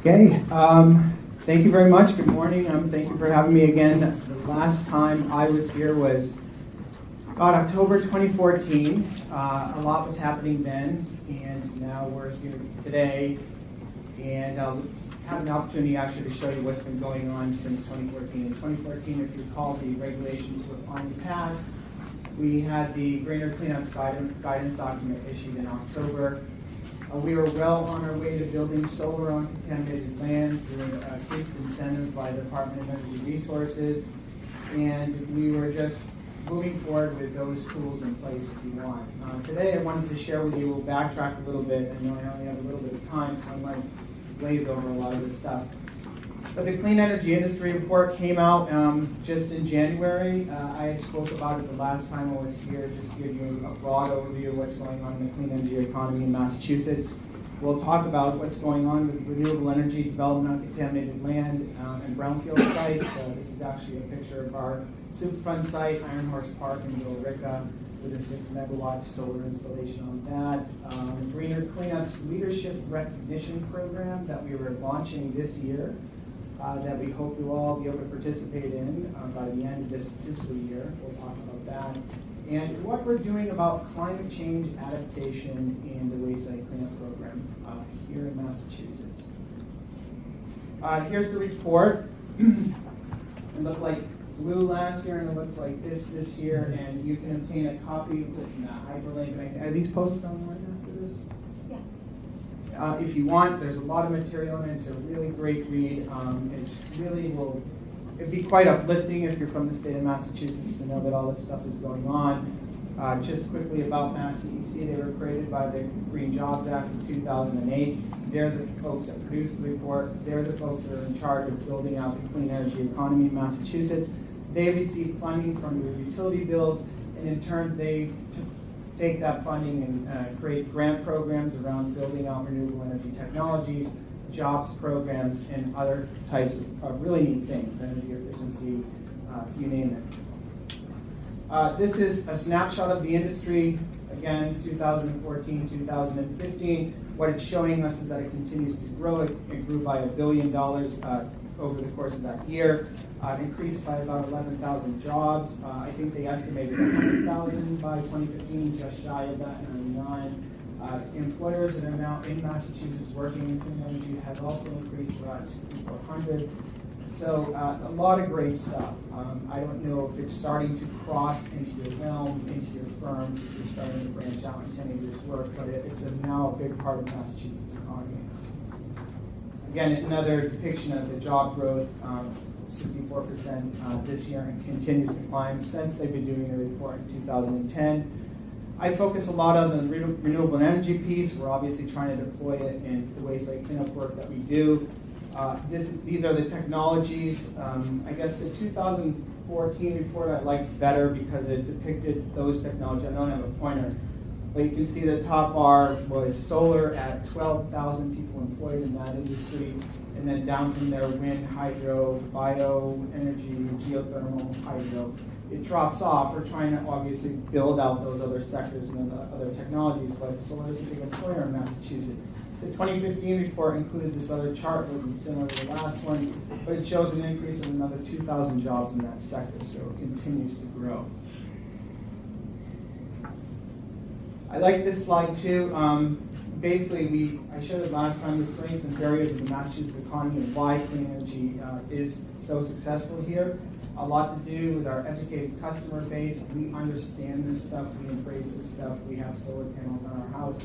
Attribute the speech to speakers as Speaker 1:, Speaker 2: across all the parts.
Speaker 1: Okay, thank you very much. Good morning. Thank you for having me again. The last time I was here was about October 2014. A lot was happening then, and now we're here today. And I'll have an opportunity actually to show you what's been going on since 2014. In 2014, if you recall, the regulations were finally passed. We had the Grainer Cleanup Guidance document issued in October. We were well on our way to building solar on contaminated land through increased incentive by the Department of Energy Resources, and we were just moving forward with those tools in place if you want. Today I wanted to share with you, we'll backtrack a little bit. I know I only have a little bit of time, so I might glaze over a lot of this stuff. But the Clean Energy Industry Report came out just in January. I spoke about it the last time I was here, just to give you a broad overview of what's going on in the clean energy economy in Massachusetts. We'll talk about what's going on with renewable energy development on contaminated land and brownfield sites. This is actually a picture of our Superfund site, Iron Horse Park in Billerica, with a 6 megawatt solar installation on that. Greener Cleanup's Leadership Recognition Program that we were launching this year. That we hope you'll all be able to participate in by the end of this fiscal year. We'll talk about that. And what we're doing about climate change adaptation in the wayside cleanup program here in Massachusetts. Here's the report. It looked like blue last year and it looks like this year, and you can obtain a copy with hyperlink. Are these posted online after this? If you want, there's a lot of material in it. It's a really great read. It'd be quite uplifting if you're from the state of Massachusetts to know that all this stuff is going on. Just quickly about MassDEP, they were created by the Green Jobs Act of 2008. They're the folks that produced the report. They're the folks that are in charge of building out the clean energy economy in Massachusetts. They receive funding from the utility bills, and in turn they take that funding and create grant programs around building out renewable energy technologies, jobs programs, and other types of really neat things, energy efficiency, you name it. This is a snapshot of the industry, again, 2014, 2015. What it's showing us is that it continues to grow. It grew by $1 billion over the course of that year. Increased by about 11,000 jobs. I think they estimated 100,000 by 2015, just shy of that, 99. Employers that are now in Massachusetts working in clean energy have also increased to about 6,400. So a lot of great stuff. I don't know if it's starting to cross into your realm, into your firms, if you're starting to branch out into any of this work, but it's now a big part of Massachusetts' economy. Again, another depiction of the job growth. 64% this year, and continues to climb since they've been doing the report in 2010. I focus a lot on the renewable energy piece. We're obviously trying to deploy it in the wayside cleanup work that we do. These are the technologies. I guess the 2014 report I liked better because it depicted those technologies. I don't have a pointer, but you can see the top bar was solar at 12,000 people employed in that industry. And then down from there, wind, hydro, bioenergy, geothermal, hydro. It drops off. We're trying to obviously build out those other sectors and other technologies, but solar is a big employer in Massachusetts. The 2015 report included this other chart, wasn't similar to the last one, but it shows an increase of another 2,000 jobs in that sector, so it continues to grow. I like this slide too. Basically, I showed it last time, the strengths and barriers of the Massachusetts economy and why clean energy is so successful here. A lot to do with our educated customer base. We understand this stuff, we embrace this stuff, we have solar panels on our house.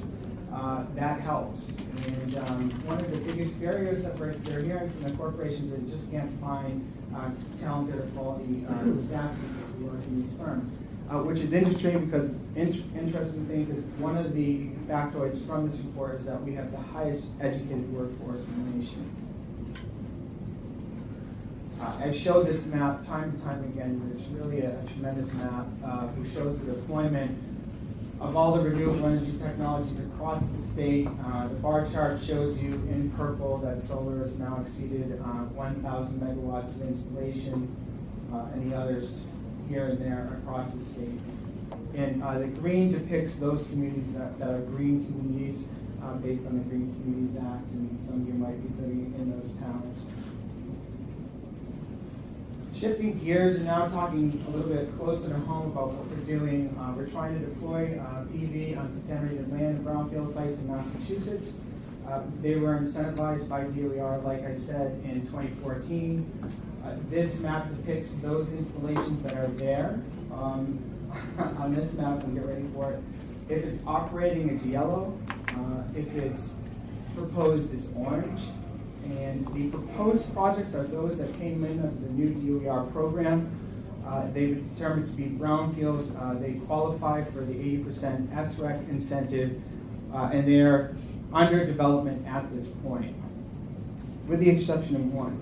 Speaker 1: That helps. And one of the biggest barriers that we're hearing from the corporations is they just can't find talented or quality staff to work in these firms. Which is interesting because interesting thing is one of the factoids from this report is that we have the highest educated workforce in the nation. I've showed this map time and time again, but it's really a tremendous map which shows the deployment of all the renewable energy technologies across the state. The bar chart shows you in purple that solar has now exceeded 1,000 megawatts of installation, and the others here and there across the state. And the green depicts those communities that are green communities based on the Green Communities Act, and some of you might be living in those towns. Shifting gears and now talking a little bit closer to home about what we're doing. We're trying to deploy PV on contaminated land and brownfield sites in Massachusetts. They were incentivized by DOER, like I said, in 2014. This map depicts those installations that are there. On this map, and get ready for it. If it's operating, it's yellow. If it's proposed, it's orange. And the proposed projects are those that came in under the new DOER program. They were determined to be brownfields. They qualify for the 80% SREC incentive, and they're under development at this point, with the exception of one.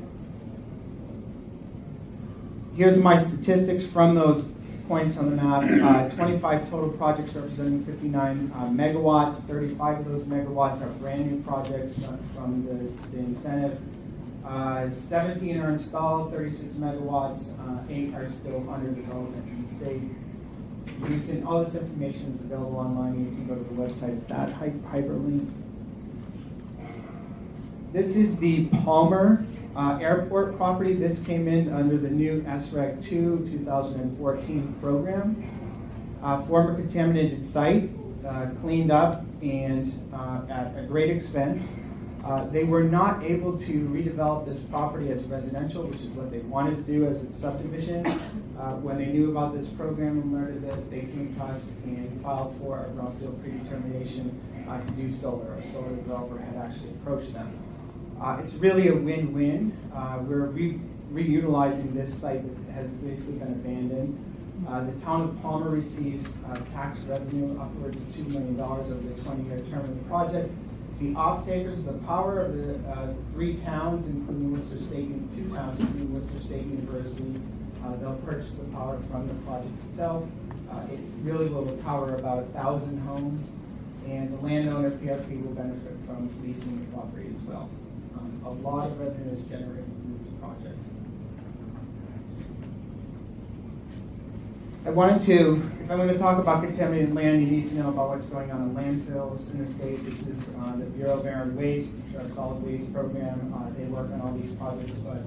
Speaker 1: Here's my statistics from those points on the map. 25 total projects representing 59 megawatts. 35 of those megawatts are brand new projects from the incentive. 17 are installed, 36 megawatts, 8 are still under development in the state. All this information is available online. You can go to the website at that hyperlink. This is the Palmer Airport property. This came in under the new SREC 2 2014 program. Former contaminated site, cleaned up and at a great expense. They were not able to redevelop this property as residential, which is what they wanted to do as a subdivision. When they knew about this program and learned of it, they came to us and filed for a brownfield predetermination to do solar. A solar developer had actually approached them. It's really a win-win. We're reutilizing this site that has basically been abandoned. The town of Palmer receives tax revenue upwards of $2 million over the 20-year term of the project. The off-takers, the power of the 3 towns, including Worcester State, 2 towns, including Worcester State University, they'll purchase the power from the project itself. It really will power about 1,000 homes, and the landowner, PRP, will benefit from leasing the property as well. A lot of revenue is generated through this project. I wanted to, if I'm going to talk about contaminated land, you need to know about what's going on in landfills in the state. This is the Bureau of Barren Waste. It's our solid waste program. They work on all these projects, but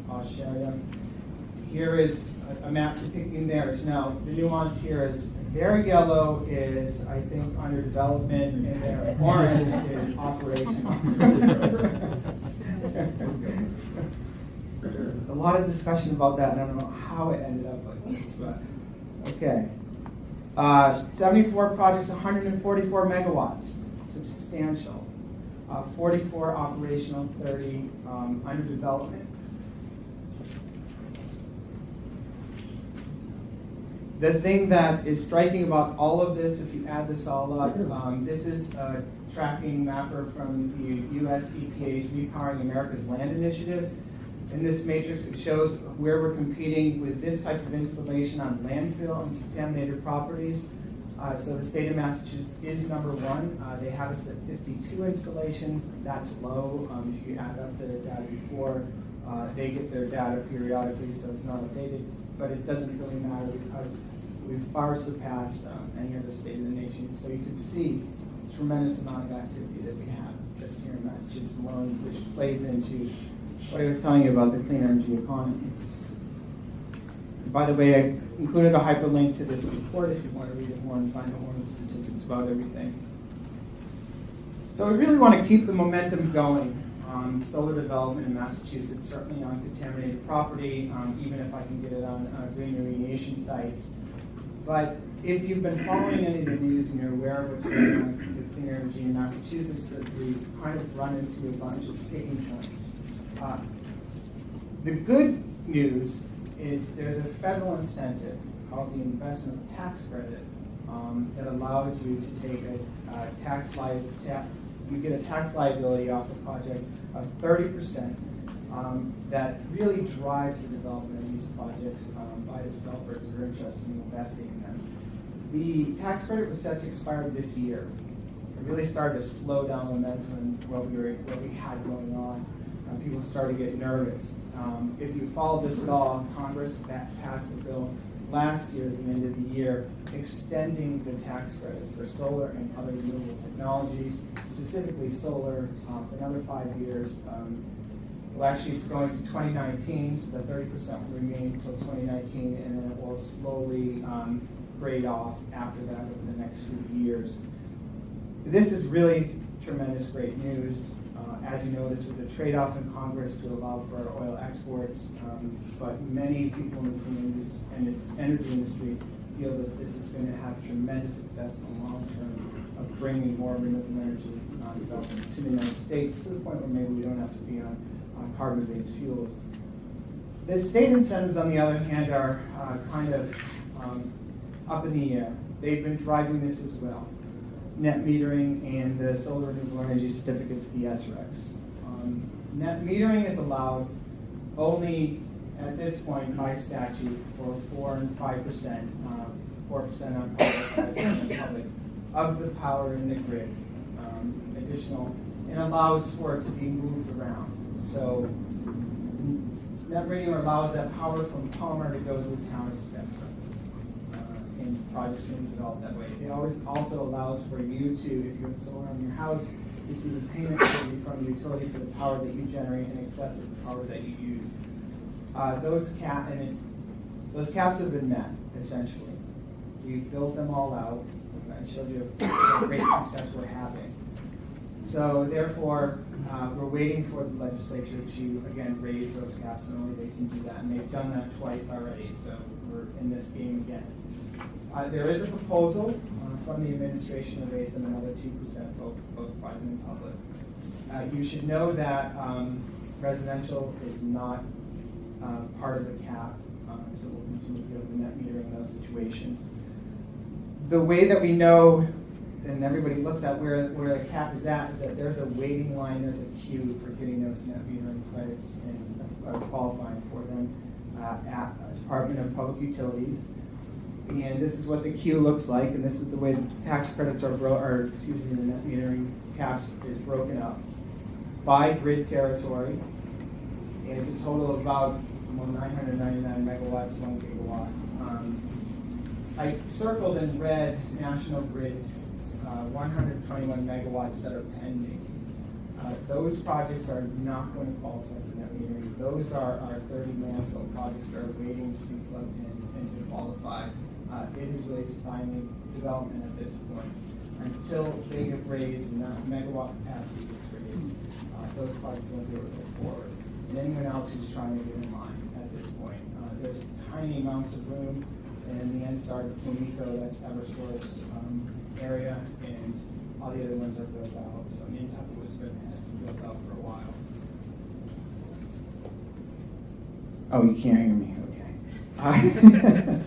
Speaker 1: I'll share them. Here is a map depicting theirs. Now, the nuance here is their yellow is, I think, under development, and their orange is operational. A lot of discussion about that, and I don't know how it ended up like this, but okay. 74 projects, 144 megawatts, substantial. 44 operational, 30 under development. The thing that is striking about all of this, if you add this all up, this is a tracking mapper from the US EPA's Repowering America's Land Initiative. In this matrix, it shows where we're competing with this type of installation on landfill and contaminated properties. So the state of Massachusetts is #1. They have us at 52 installations. That's low. If you add up the data before, they get their data periodically, so it's not updated. But it doesn't really matter because we've far surpassed any other state in the nation. So you can see the tremendous amount of activity that we have just here in Massachusetts alone, which plays into what I was telling you about the clean energy economy. And by the way, I included a hyperlink to this report if you want to read it more and find out more of the statistics about everything. So we really want to keep the momentum going on solar development in Massachusetts, certainly on contaminated property, even if I can get it on green irrigation sites. But if you've been following any of the news and you're aware of what's going on with clean energy in Massachusetts, that we've kind of run into a bunch of sticking points. The good news is there's a federal incentive called the investment tax credit that allows you to take you get a tax liability off the project of 30% that really drives the development of these projects by the developers that are interested in investing in them. The tax credit was set to expire this year. It really started to slow down momentum in what we had going on. People started to get nervous. If you followed this at all, Congress passed the bill last year, at the end of the year, extending the tax credit for solar and other renewable technologies, specifically solar, for another 5 years. Well, actually, it's going to 2019, so the 30% will remain until 2019, and then it will slowly grade off after that over the next few years. This is really tremendous, great news. As you know, this was a trade-off in Congress to allow for oil exports, but many people in the clean energy industry feel that this is going to have tremendous success in the long term of bringing more renewable energy development to the United States, to the point where maybe we don't have to be on carbon-based fuels. The state incentives, on the other hand, are kind of up in the air. They've been driving this as well. Net metering and the solar renewable energy certificates, the SRECs. Net metering is allowed only at this point by statute for 4 and 5%, 4% on private, 5% on public, of the power in the grid. Additional, and allows for it to be moved around. So net metering allows that power from Palmer to go to the town of Spencer. And projects can be developed that way. It always also allows for you to, if you have solar on your house, receive a payment from the utility for the power that you generate in excess of the power that you use. Those caps have been met, essentially. We've built them all out. I showed you a great success we're having. So therefore, we're waiting for the legislature to, again, raise those caps, and only they can do that. And they've done that twice already, so we're in this game again. There is a proposal from the administration to raise them another 2%, both private and public. You should know that residential is not part of the cap, so we'll continue to go to the net meter in those situations. The way that we know, and everybody looks at where the cap is at, is that there's a waiting line, there's a queue for getting those net metering credits and qualifying for them at the Department of Public Utilities. And this is what the queue looks like, and this is the way the tax credits are the net metering caps is broken up by grid territory. And it's a total of about 999 megawatts, 1 gigawatt. I circled in red National Grid 121 megawatts that are pending. Those projects are not going to qualify for net metering. Those are our 30 landfill projects that are waiting to be plugged in and to qualify. It is really stymied development at this point. Until they get raised and that megawatt capacity gets raised, those projects won't be able to go forward. And anyone else who's trying to get in line at this point. There's tiny amounts of room in the NSTAR, Quimico, that's Eversource area, and all the other ones are built out. So Nantucket was been built out for a while. Oh, you can't hear me, okay.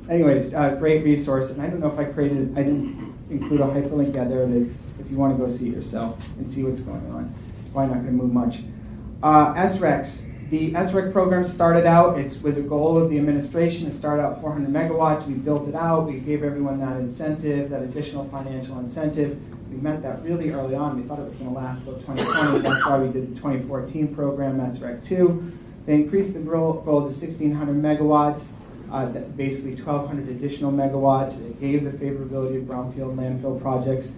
Speaker 1: Anyways, great resource, and I don't know if I didn't include a hyperlink. Yeah, there it is, if you want to go see it yourself and see what's going on. It's probably not going to move much. SRECs. The SREC program started out, it was a goal of the administration to start out 400 megawatts. We built it out. We gave everyone that incentive, that additional financial incentive. We met that really early on. We thought it was going to last until 2020. That's why we did the 2014 program, SREC 2. They increased the goal to 1,600 megawatts. Basically 1,200 additional megawatts. It gave the favorability of brownfield landfill projects.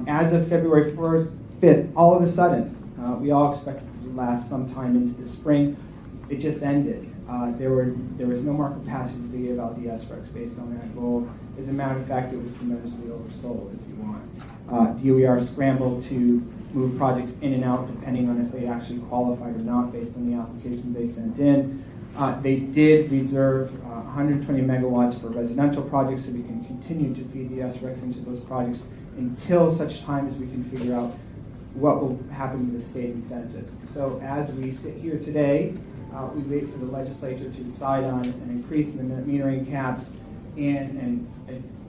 Speaker 1: As of February 5th, all of a sudden, we all expected it to last sometime into the spring. It just ended. There was no more capacity to give out the SRECs based on that goal. As a matter of fact, it was tremendously oversold, if you want. DOER scrambled to move projects in and out depending on if they actually qualified or not based on the applications they sent in. They did reserve 120 megawatts for residential projects, so we can continue to feed the SRECs into those projects until such time as we can figure out what will happen with the state incentives. So as we sit here today, we wait for the legislature to decide on an increase in the net metering caps and an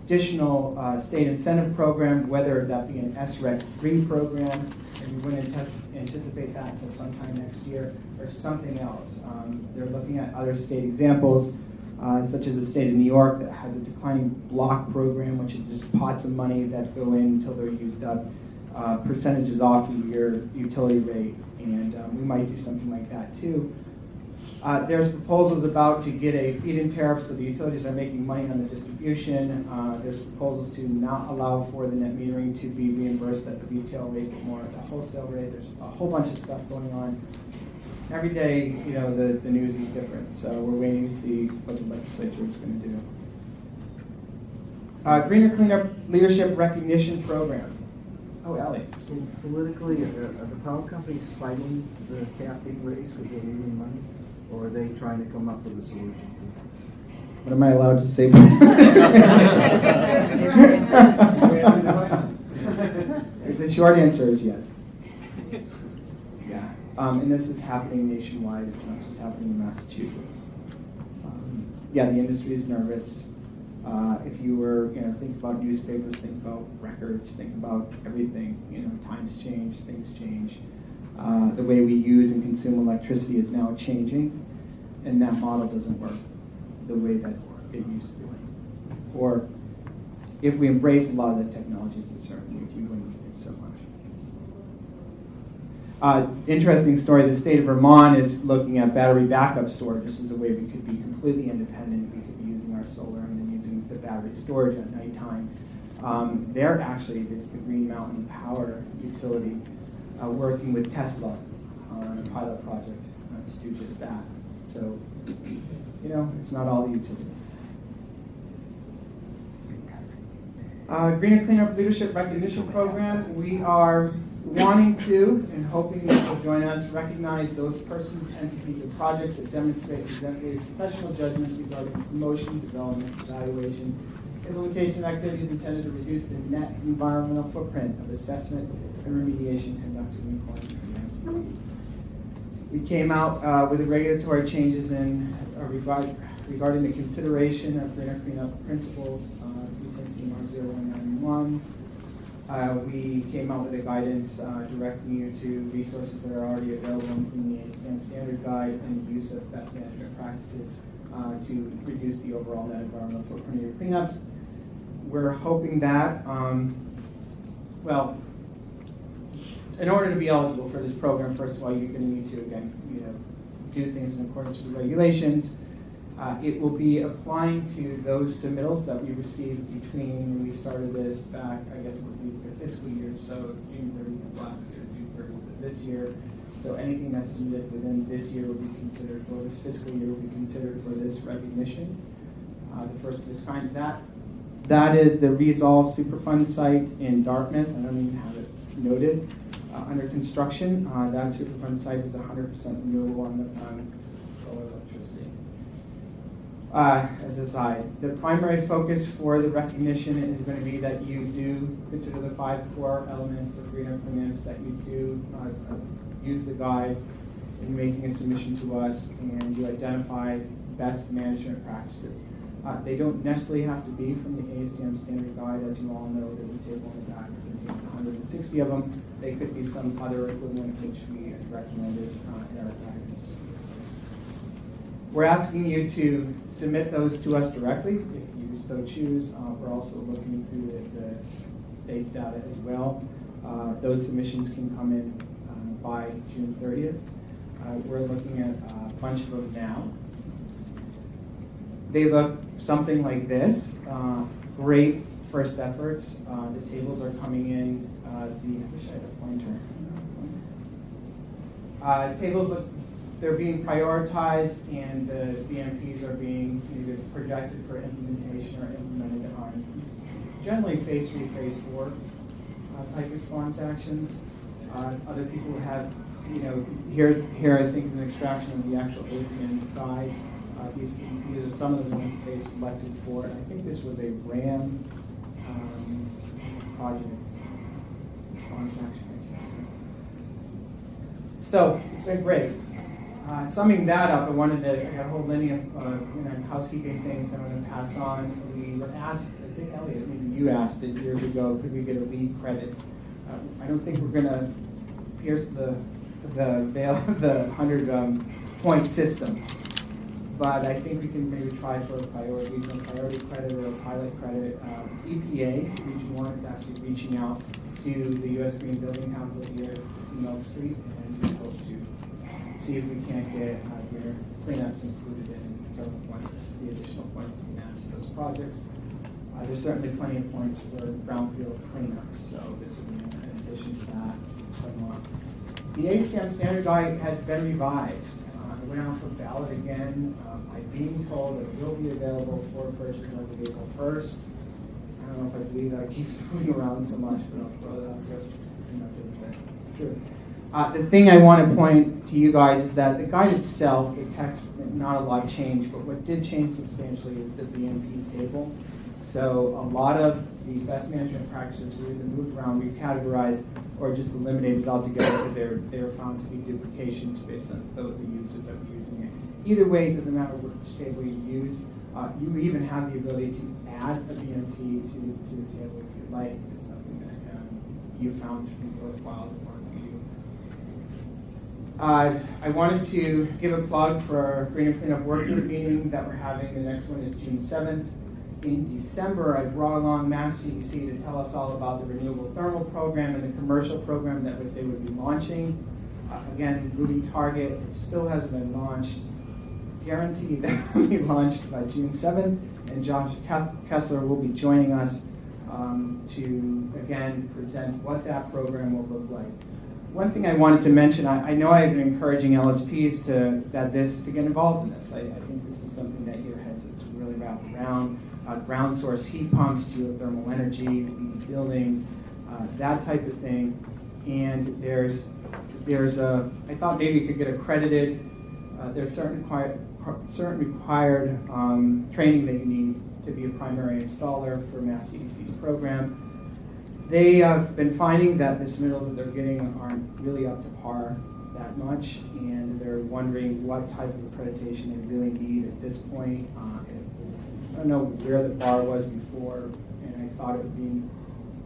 Speaker 1: additional state incentive program, whether that be an SREC 3 program, and we wouldn't anticipate that until sometime next year, or something else. They're looking at other state examples, such as the state of New York that has a declining block program, which is just pots of money that go in until they're used up, percentages off of your utility rate, and we might do something like that too. There's proposals about to get a feed-in tariff, so the utilities are making money on the distribution. There's proposals to not allow for the net metering to be reimbursed at the retail rate, but more at the wholesale rate. There's a whole bunch of stuff going on. Every day, the news is different, so we're waiting to see what the legislature is going to do. Greener Cleanup Leadership Recognition Program. Oh, Ellie.
Speaker 2: So politically, are the power companies fighting the cap they raise because they're losing money? Or are they trying to come up with a solution?
Speaker 1: What am I allowed to say? The short answer is yes. Yeah. And this is happening nationwide. It's not just happening in Massachusetts. Yeah, the industry is nervous. If you were, think about newspapers, think about records, think about everything. Times change, things change. The way we use and consume electricity is now changing, and that model doesn't work the way that it used to. Or if we embrace a lot of the technologies that certainly we wouldn't need so much. Interesting story, the state of Vermont is looking at battery backup storage. This is a way we could be completely independent. We could be using our solar and then using the battery storage at nighttime. It's the Green Mountain Power utility working with Tesla on a pilot project to do just that. So, it's not all the utilities. Greener Cleanup Leadership Recognition Program, we are wanting to, and hoping that you'll join us, recognize those persons, entities, and projects that demonstrate exemplary professional judgment regarding promotion, development, evaluation, implementation of activities intended to reduce the net environmental footprint of assessment and remediation conducted in accordance with the MassDEP. We came out with the regulatory changes regarding the consideration of greener cleanup principles, CMR 0191. We came out with a guidance directing you to resources that are already available in the ASTM standard guide and the use of best management practices to reduce the overall net environmental footprint of your cleanups. We're hoping that, in order to be eligible for this program, first of all, you're going to need to, again, do things in accordance with regulations. It will be applying to those submittals that we received between when we started this back, I guess it would be the fiscal year, so June 30th of last year, June 30th of this year. So anything that's submitted within this year will be considered, or this fiscal year will be considered for this recognition. The first of its kind. That is the Resolve Superfund site in Dartmouth. I don't even have it noted. Under construction, that Superfund site is 100% renewable on solar electricity. As a side, the primary focus for the recognition is going to be that you do consider the 5 core elements of greener cleanups, that you do use the guide in making a submission to us, and you identify best management practices. They don't necessarily have to be from the ASTM standard guide. As you all know, there's a table in the back that contains 160 of them. They could be some other equivalent which we had recommended in our guidance. We're asking you to submit those to us directly if you so choose. We're also looking through the state's data as well. Those submissions can come in by June 30th. We're looking at a bunch of them now. They look something like this. Great first efforts. The tables are coming in. I wish I had a pointer. Tables look, they're being prioritized, and the BMPs are being either projected for implementation or implemented on generally phase 3, phase 4 type response actions. Other people have, here I think is an extraction of the actual ASTM guide. These are some of the ones that they've selected for. And I think this was a RAM project response action. So it's been great. Summing that up, I got a whole lineage of housekeeping things I'm going to pass on. We were asked, I think Elliot, maybe you asked it years ago, could we get a LEED credit? I don't think we're going to pierce the veil of the 100-point system. But I think we can maybe try for a priority credit or a pilot credit. EPA, Region 1, is actually reaching out to the U.S. Green Building Council here in Milk Street, and we hope to see if we can't get your cleanups included in some of the points, the additional points we can add to those projects. There's certainly plenty of points for brownfield cleanups, so this would be in addition to that somewhat. The ACM standard guide has been revised. It went out for ballot again. I'm being told that it will be available for purchase as of April 1st. I don't know if I believe that. It keeps moving around so much, but I'll throw that out just to say it's true. The thing I want to point to you guys is that the guide itself, the text, not a lot changed, but what did change substantially is the BMP table. So a lot of the best management practices were either moved around, recategorized, or just eliminated altogether because they were found to be duplications based on the users that were using it. Either way, it doesn't matter which table you use. You even have the ability to add a BMP to the table if you'd like. It's something that you found to be worthwhile to work for you. I wanted to give a plug for Green and Cleanup Work Group meeting that we're having. The next one is June 7th. In December, I brought along MassDEP to tell us all about the Renewable Thermal Program and the commercial program that they would be launching. Again, moving target, it still hasn't been launched. Guaranteed that it will be launched by June 7th, and Josh Kessler will be joining us to, again, present what that program will look like. One thing I wanted to mention, I know I've been encouraging LSPs to get involved in this. I think this is something that your heads is really wrapped around. Ground source heat pumps, geothermal energy, buildings, that type of thing. And there's I thought maybe you could get accredited. There's certain required training that you need to be a primary installer for MassDEP's program. They have been finding that the submittals that they're getting aren't really up to par that much, and they're wondering what type of accreditation they really need at this point. I don't know where the bar was before, and I thought it would be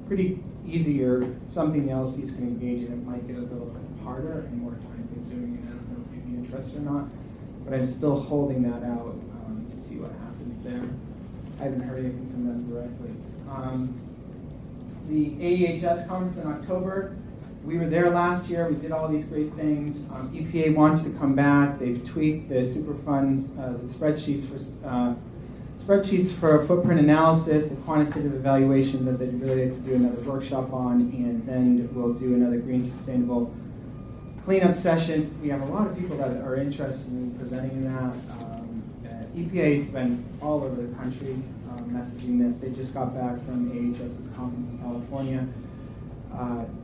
Speaker 1: pretty easy or something the LSPs can engage in. It might get a little bit harder and more time consuming, and I don't know if you'd be interested or not, but I'm still holding that out to see what happens there. I haven't heard anything from them directly. The AEHS conference in October, we were there last year. We did all these great things. EPA wants to come back. They've tweaked the Superfund, the spreadsheets for footprint analysis, the quantitative evaluation that they'd really like to do another workshop on, and then we'll do another green sustainable cleanup session. We have a lot of people that are interested in presenting in that. EPA's been all over the country messaging this. They just got back from AHS's conference in California.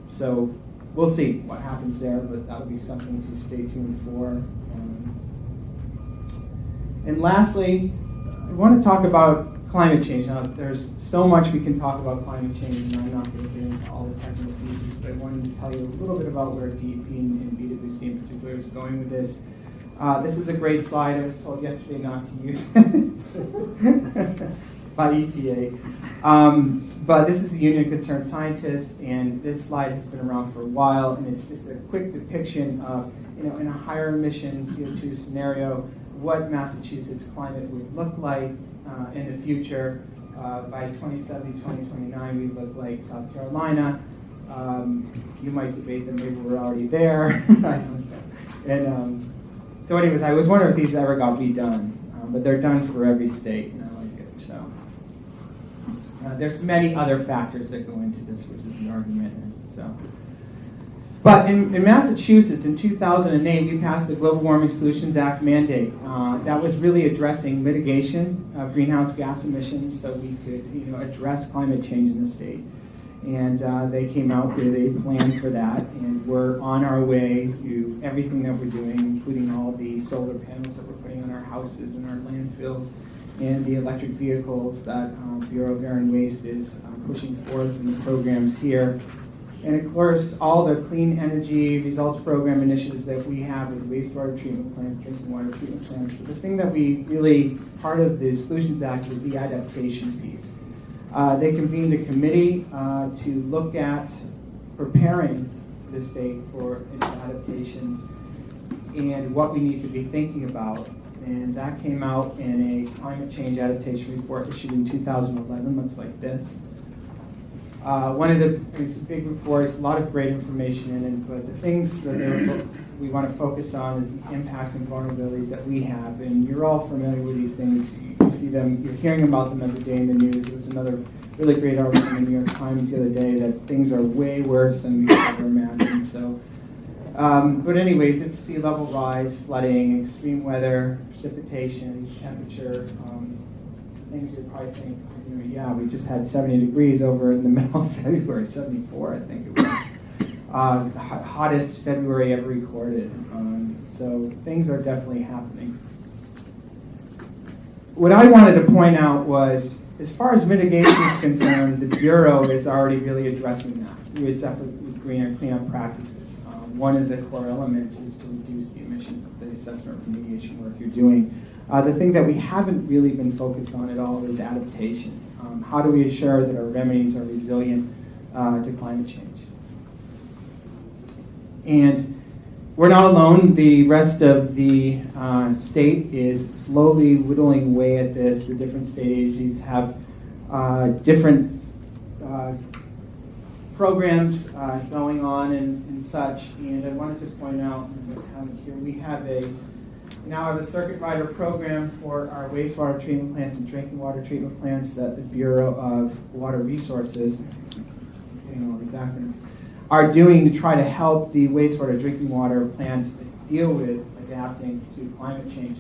Speaker 1: So we'll see what happens there, but that'll be something to stay tuned for. And lastly, I want to talk about climate change. Now, there's so much we can talk about climate change, and I'm not going to get into all the technical pieces, but I wanted to tell you a little bit about where DEP and BWC in particular is going with this. This is a great slide. I was told yesterday not to use it by EPA. But this is the Union of Concerned Scientists, and this slide has been around for a while, and it's just a quick depiction of, in a higher emission CO2 scenario, what Massachusetts climate would look like in the future. By 2070, 2029, we look like South Carolina. You might debate that maybe we're already there. I don't know. And so anyways, I was wondering if these ever got redone, but they're done for every state, and I like it. So there's many other factors that go into this, which is the argument. So, but in Massachusetts in 2008, we passed the Global Warming Solutions Act mandate. That was really addressing mitigation of greenhouse gas emissions, so we could address climate change in the state. And they came out with a plan for that, and we're on our way to everything that we're doing, including all the solar panels that we're putting on our houses and our landfills, and the electric vehicles that Bureau of Air and Waste is pushing forth in the programs here. And of course, all the clean energy results program initiatives that we have with wastewater treatment plants, drinking water treatment plants. But the thing that we really, part of the Solutions Act is the adaptation piece. They convened a committee to look at preparing the state for its adaptations and what we need to be thinking about. And that came out in a climate change adaptation report issued in 2011, looks like this. One of it's a big report, a lot of great information in it, but the things that we want to focus on is the impacts and vulnerabilities that we have. And you're all familiar with these things. You see them, you're hearing about them every day in the news. There was another really great article in the New York Times the other day that things are way worse than we ever imagined. So, but anyways, it's sea level rise, flooding, extreme weather, precipitation, temperature, things you're probably saying, you know, yeah, we just had 70 degrees over in the middle of February, 74 I think it was. Hottest February ever recorded. So things are definitely happening. What I wanted to point out was, as far as mitigation is concerned, the Bureau is already really addressing that through its effort with greener cleanup practices. One of the core elements is to reduce the emissions of the assessment remediation work you're doing. The thing that we haven't really been focused on at all is adaptation. How do we assure that our remedies are resilient to climate change? And we're not alone. The rest of the state is slowly whittling away at this. The different state agencies have different programs going on and such. And I wanted to point out here we have now have a circuit rider program for our wastewater treatment plants and drinking water treatment plants that the Bureau of Water Resources, getting all these acronyms, are doing to try to help the wastewater drinking water plants deal with adapting to climate change.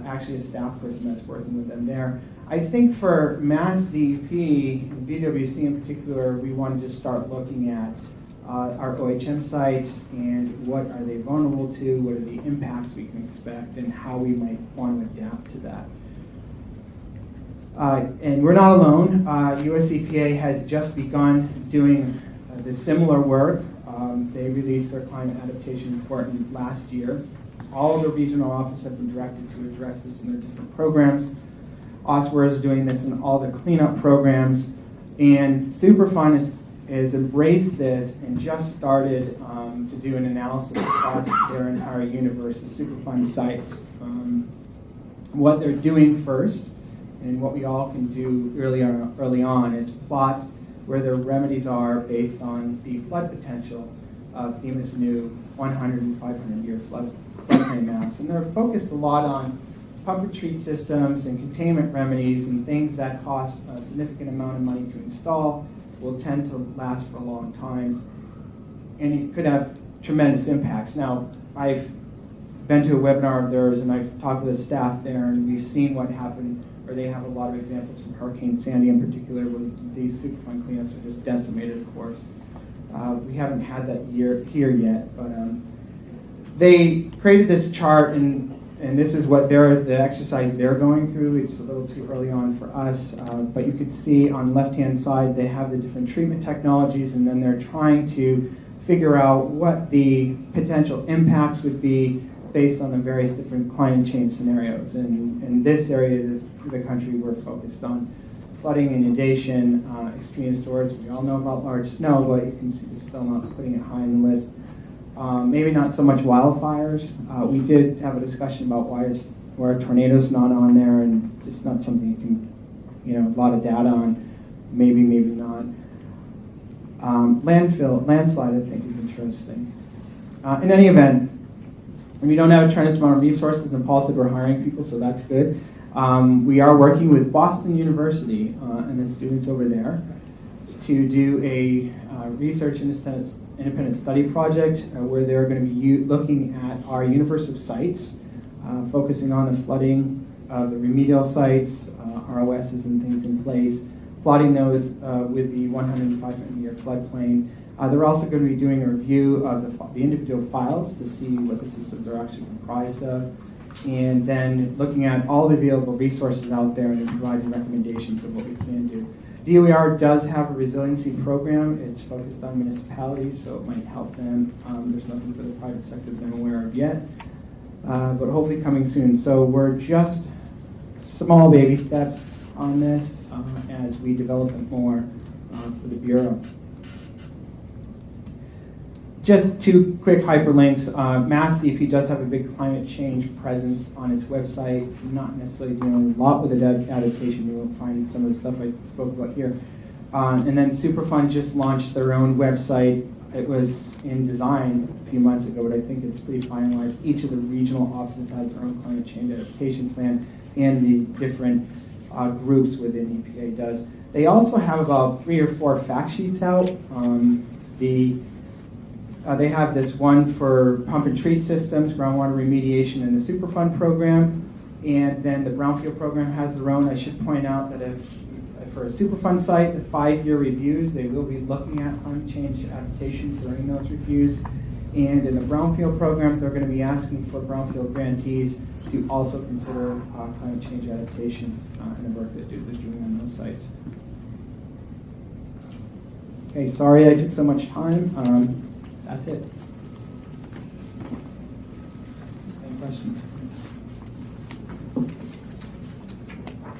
Speaker 1: Actually, a staff person that's working with them there. I think for MassDEP and BWC in particular, we wanted to start looking at our OHM sites and what are they vulnerable to, what are the impacts we can expect, and how we might want to adapt to that. And we're not alone. US EPA has just begun doing the similar work. They released their climate adaptation report last year. All of the regional offices have been directed to address this in their different programs. OSWR is doing this in all their cleanup programs. And Superfund has embraced this and just started to do an analysis across their entire universe of Superfund sites. What they're doing first, and what we all can do early on, is plot where their remedies are based on the flood potential of FEMA's new 100 and 500-year floodplain maps. And they're focused a lot on pump and treat systems and containment remedies and things that cost a significant amount of money to install, will tend to last for long times, and it could have tremendous impacts. Now, I've been to a webinar of theirs, and I've talked with the staff there, and we've seen what happened, or they have a lot of examples from Hurricane Sandy in particular, where these Superfund cleanups are just decimated, of course. We haven't had that here yet, but they created this chart, and this is what the exercise they're going through. It's a little too early on for us, but you could see on the left-hand side they have the different treatment technologies, and then they're trying to figure out what the potential impacts would be based on the various different climate change scenarios. And in this area of the country, we're focused on flooding, inundation, extreme storms. We all know about large snow, but you can see it's still not putting it high on the list. Maybe not so much wildfires. We did have a discussion about why are tornadoes not on there, and just not something you can, a lot of data on. Maybe not. Landslide, I think, is interesting. In any event, we don't have a tremendous amount of resources, and Paul said we're hiring people, so that's good. We are working with Boston University and the students over there to do a research independent study project where they're going to be looking at our universe of sites, focusing on the flooding of the remedial sites, ROSs and things in place, plotting those with the 105-year floodplain. They're also going to be doing a review of the individual files to see what the systems are actually comprised of, and then looking at all the available resources out there and providing recommendations of what we can do. DOER does have a resiliency program. It's focused on municipalities, so it might help them. There's nothing for the private sector that I'm aware of yet, but hopefully coming soon. So we're just small baby steps on this as we develop it more for the Bureau. Just two quick hyperlinks. MassDEP does have a big climate change presence on its website, not necessarily doing a lot with adaptation. You will find some of the stuff I spoke about here. And then Superfund just launched their own website. It was in design a few months ago, but I think it's pretty finalized. Each of the regional offices has their own climate change adaptation plan, and the different groups within EPA does. They also have about 3 or 4 fact sheets out. They have this one for pump and treat systems, groundwater remediation, and the Superfund program. And then the Brownfield program has their own. I should point out that if for a Superfund site, the 5-year reviews, they will be looking at climate change adaptation during those reviews. And in the Brownfield program, they're going to be asking for Brownfield grantees to also consider climate change adaptation in the work that they're doing on those sites. Okay, sorry I took so much time. That's it. Any questions?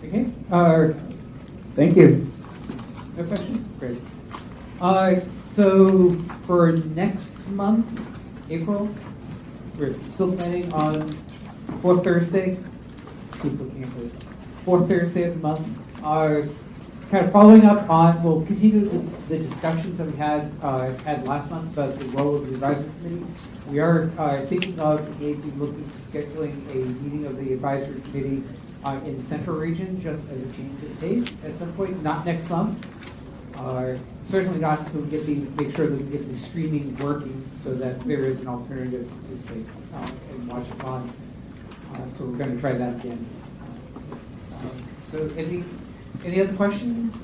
Speaker 1: Okay. Thank you.
Speaker 3: No questions? Great. So for next month, April, we're still planning on 4th Thursday. Keep looking at this. 4th Thursday of the month. Kind of following up on, we'll continue the discussions that we had last month about the role of the advisory committee. We are thinking of maybe looking to scheduling a meeting of the advisory committee in the central region, just as a change of pace at some point, not next month. Certainly not until we make sure that we get the streaming working so that there is an alternative to participate and watch it on. So we're going to try that again. So any other questions?